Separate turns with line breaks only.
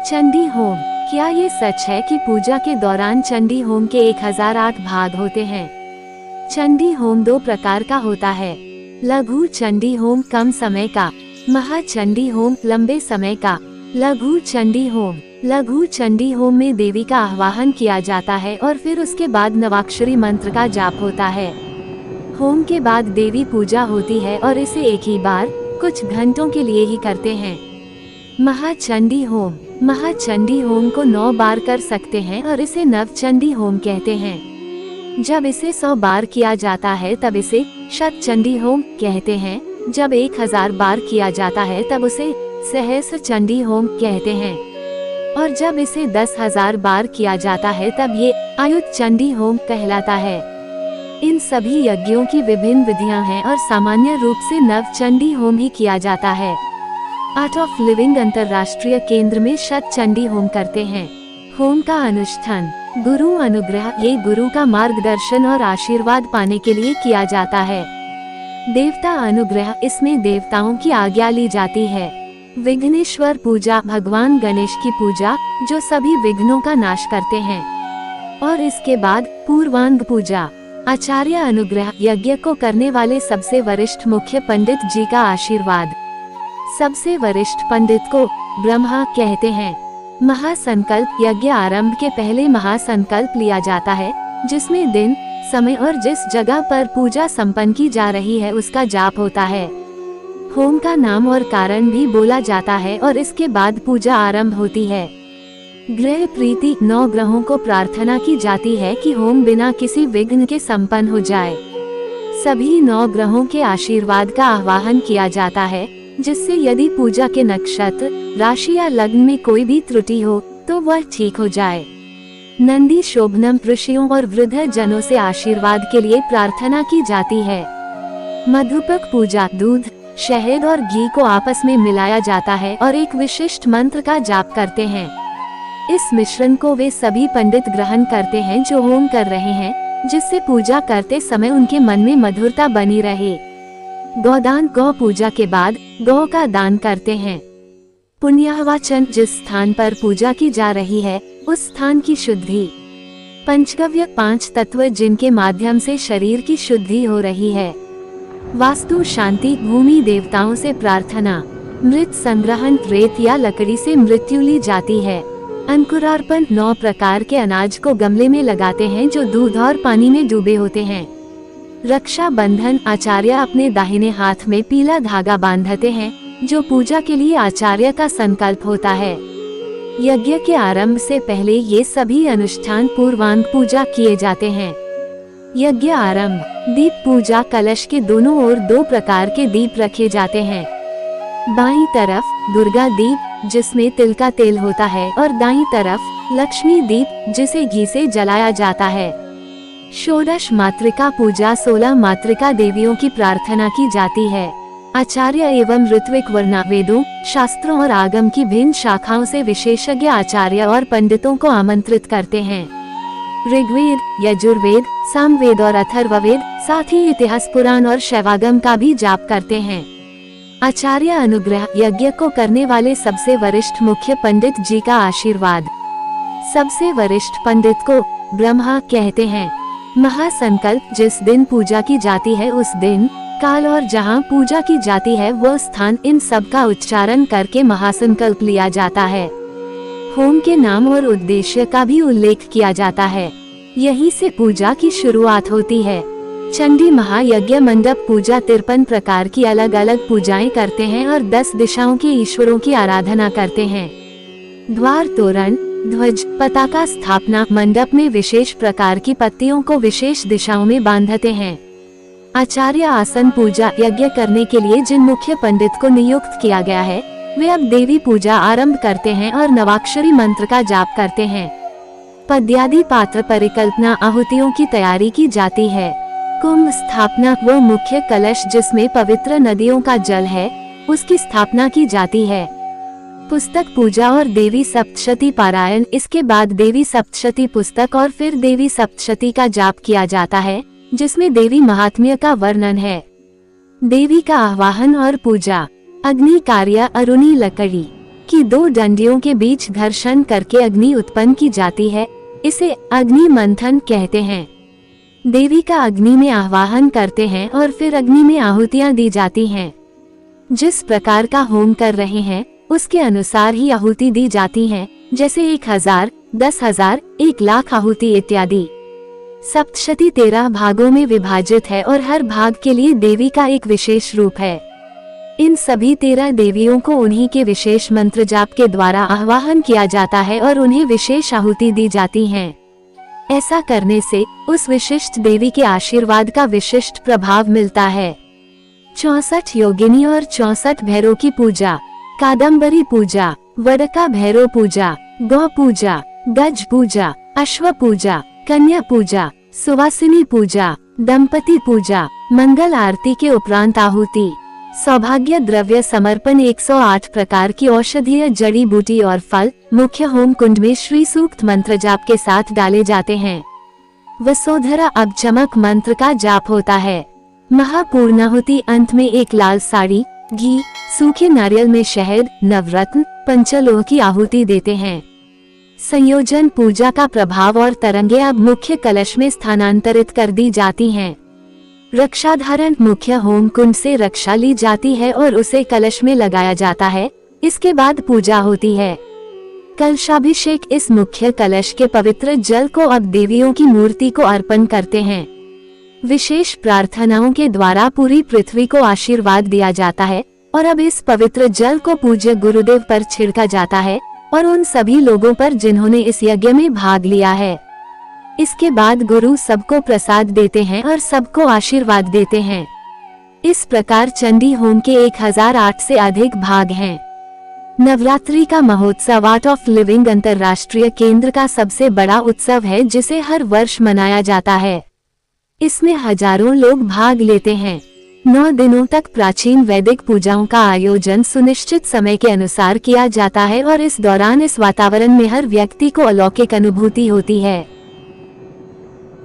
Chandi home. क्या ये सच है कि पूजा के दौरान चंडी होम के 1008 भाग होते हैं? चंडी होम दो प्रकार का होता है। लघु चंडी होम कम समय का, महाचंडी होम लंबे समय का। लघु चंडी होम में देवी का आह्वान किया जाता है और फिर उसके बाद नवाक्षरी मंत्र का जाप होता है। होम के बाद देवी पूजा होती है और इसे एक ही बार कुछ घंटों के लिए ही करते हैं। महाचंडी होम को 9 बार कर सकते हैं और इसे नवचंडी होम कहते हैं। जब इसे 100 बार किया जाता है तब इसे शतचंडी होम कहते हैं। जब 1000 बार किया जाता है तब उसे सहस्र चंडी होम कहते हैं और जब इसे 10,000 बार किया जाता है तब ये आयुत चंडी होम कहलाता है। इन सभी यज्ञों की विभिन्न विधियां हैं और सामान्य रूप से नवचंडी होम ही किया जाता है। आर्ट ऑफ लिविंग अंतर्राष्ट्रीय केंद्र में शतचंडी होम करते हैं। होम का अनुष्ठान गुरु अनुग्रह, ये गुरु का मार्गदर्शन और आशीर्वाद पाने के लिए किया जाता है। देवता अनुग्रह, इसमें देवताओं की आज्ञा ली जाती है। विघ्नेश्वर पूजा, भगवान गणेश की पूजा जो सभी विघ्नों का नाश करते हैं। और इसके बाद पूर्वांग पूजा। आचार्य अनुग्रह, यज्ञ को करने वाले सबसे वरिष्ठ मुख्य पंडित जी का आशीर्वाद। सबसे वरिष्ठ पंडित को ब्रह्मा कहते हैं। महासंकल्प, यज्ञ आरंभ के पहले महासंकल्प लिया जाता है जिसमें दिन, समय और जिस जगह पर पूजा संपन्न की जा रही है उसका जाप होता है। होम का नाम और कारण भी बोला जाता है और इसके बाद पूजा आरंभ होती है। ग्रह प्रीति, 9 ग्रहों को प्रार्थना की जाती है कि होम बिना किसी विघ्न के संपन्न हो जाए। सभी 9 ग्रहों के आशीर्वाद का आह्वान किया जाता है जिससे यदि पूजा के नक्षत्र, राशि या लग्न में कोई भी त्रुटि हो तो वह ठीक हो जाए। नंदी शोभनम, ऋषियों और वृद्ध जनों से आशीर्वाद के लिए प्रार्थना की जाती है। मधुपक पूजा, दूध, शहद और घी को आपस में मिलाया जाता है और एक विशिष्ट मंत्र का जाप करते हैं। इस मिश्रण को वे सभी पंडित ग्रहण करते हैं जो होम कर रहे हैं, जिससे पूजा करते समय उनके मन में मधुरता बनी रहे। गौदान, गौ पूजा के बाद गौ का दान करते हैं। पुण्याहवाचन, जिस स्थान पर पूजा की जा रही है उस स्थान की शुद्धि। पंचगव्य, 5 तत्व जिनके माध्यम से शरीर की शुद्धि हो रही है। वास्तु शांति, भूमि देवताओं से प्रार्थना। मृत संग्रहण, रेत या लकड़ी से मृत्यु ली जाती है। अंकुरार्पण, 9 प्रकार के अनाज को गमले में लगाते हैं जो दूध और पानी में डूबे होते हैं। रक्षा बंधन, आचार्य अपने दाहिने हाथ में पीला धागा बांधते हैं जो पूजा के लिए आचार्य का संकल्प होता है। यज्ञ के आरंभ से पहले ये सभी अनुष्ठान पूर्वांग पूजा किए जाते हैं। यज्ञ आरंभ, दीप पूजा, कलश के दोनों ओर 2 प्रकार के दीप रखे जाते हैं। बाईं तरफ दुर्गा दीप जिसमें तिल का तेल होता है और दाईं तरफ लक्ष्मी दीप जिसे घी से जलाया जाता है। षोडश मातृका पूजा, 16 मातृका देवियों की प्रार्थना की जाती है। आचार्य एवं ऋत्विक वर्ण, वेदों, शास्त्रों और आगम की भिन्न शाखाओं से विशेषज्ञ आचार्य और पंडितों को आमंत्रित करते हैं। ऋग्वेद, यजुर्वेद, सामवेद और अथर्ववेद, साथ ही इतिहास, पुराण और शैवागम का भी जाप करते हैं। आचार्य अनुग्रह, यज्ञ को करने वाले सबसे वरिष्ठ मुख्य पंडित जी का आशीर्वाद। सबसे वरिष्ठ पंडित को ब्रह्मा कहते हैं। महासंकल्प, जिस दिन पूजा की जाती है उस दिन, काल और जहां पूजा की जाती है वह स्थान, इन सब का उच्चारण करके महासंकल्प लिया जाता है। होम के नाम और उद्देश्य का भी उल्लेख किया जाता है। यहीं से पूजा की शुरुआत होती है। चंडी महायज्ञ मंडप पूजा, 53 प्रकार की अलग अलग पूजाएं करते हैं और 10 दिशाओं के ईश्वरों की आराधना करते हैं। द्वार, तोरण, ध्वज, पताका स्थापना, मंडप में विशेष प्रकार की पत्तियों को विशेष दिशाओं में बांधते हैं। आचार्य आसन पूजा, यज्ञ करने के लिए जिन मुख्य पंडित को नियुक्त किया गया है वे अब देवी पूजा आरंभ करते हैं और नवाक्षरी मंत्र का जाप करते हैं। पद्यादि पात्र परिकल्पना, आहुतियों की तैयारी की जाती है। कुंभ स्थापना, वो मुख्य कलश जिसमें पवित्र नदियों का जल है उसकी स्थापना की जाती है। पुस्तक पूजा और देवी सप्तशती पारायण, इसके बाद देवी सप्तशती पुस्तक और फिर देवी सप्तशती का जाप किया जाता है जिसमें देवी महात्म्य का वर्णन है। देवी का आह्वान और पूजा। अग्नि कार्य, अरुणी लकड़ी। कि दो डंडियों के बीच घर्षण करके अग्नि उत्पन्न की जाती है। इसे अग्नि मंथन कहते हैं। देवी का अग्नि में आवाहन करते हैं और फिर अग्नि में आहुतियां दी जाती हैं। जिस प्रकार का होम कर रहे हैं उसके अनुसार ही आहुति दी जाती है, जैसे 1000, 10,000, 1,00,000 आहुति इत्यादि। सप्तशती 13 भागों में विभाजित है और हर भाग के लिए देवी का एक विशेष रूप है। इन सभी 13 देवियों को उन्हीं के विशेष मंत्र जाप के द्वारा आवाहन किया जाता है और उन्हें विशेष आहुति दी जाती है। ऐसा करने से उस विशिष्ट देवी के आशीर्वाद का विशिष्ट प्रभाव मिलता है। 64 योगिनी और 64 भैरव की पूजा। कादम्बरी पूजा, वडका भैरव पूजा, गौ पूजा, गज पूजा, अश्व पूजा, कन्या पूजा, सुवासिनी पूजा, दंपति पूजा, मंगल आरती के उपरांत आहुति, सौभाग्य द्रव्य समर्पण, 108 प्रकार की औषधीय जड़ी बूटी और फल मुख्य होम कुंड में श्री सूक्त मंत्र जाप के साथ डाले जाते हैं। वसोधरा अब चमक मंत्र का जाप होता है। महापूर्णाहुति अंत में एक लाल साड़ी, घी, सूखे नारियल में शहद, नवरत्न, पंचलोह की आहुति देते हैं। संयोजन पूजा का प्रभाव और तरंगे अब मुख्य कलश में स्थानांतरित कर दी जाती हैं। रक्षाधारण मुख्य होम कुंड से रक्षा ली जाती है और उसे कलश में लगाया जाता है। इसके बाद पूजा होती है। कलशाभिषेक, इस मुख्य कलश के पवित्र जल को अब देवियों की मूर्ति को अर्पण करते हैं। विशेष प्रार्थनाओं के द्वारा पूरी पृथ्वी को आशीर्वाद दिया जाता है और अब इस पवित्र जल को पूज्य गुरुदेव पर छिड़का जाता है और उन सभी लोगों पर जिन्होंने इस यज्ञ में भाग लिया है। इसके बाद गुरु सबको प्रसाद देते हैं और सबको आशीर्वाद देते हैं। इस प्रकार चंडी होम के 1008 से अधिक भाग हैं। नवरात्रि का महोत्सव आर्ट ऑफ लिविंग अंतर्राष्ट्रीय केंद्र का सबसे बड़ा उत्सव है, जिसे हर वर्ष मनाया जाता है। इसमें हजारों लोग भाग लेते हैं। 9 दिनों तक प्राचीन वैदिक पूजाओं का आयोजन सुनिश्चित समय के अनुसार किया जाता है और इस दौरान इस वातावरण में हर व्यक्ति को अलौकिक अनुभूति होती है।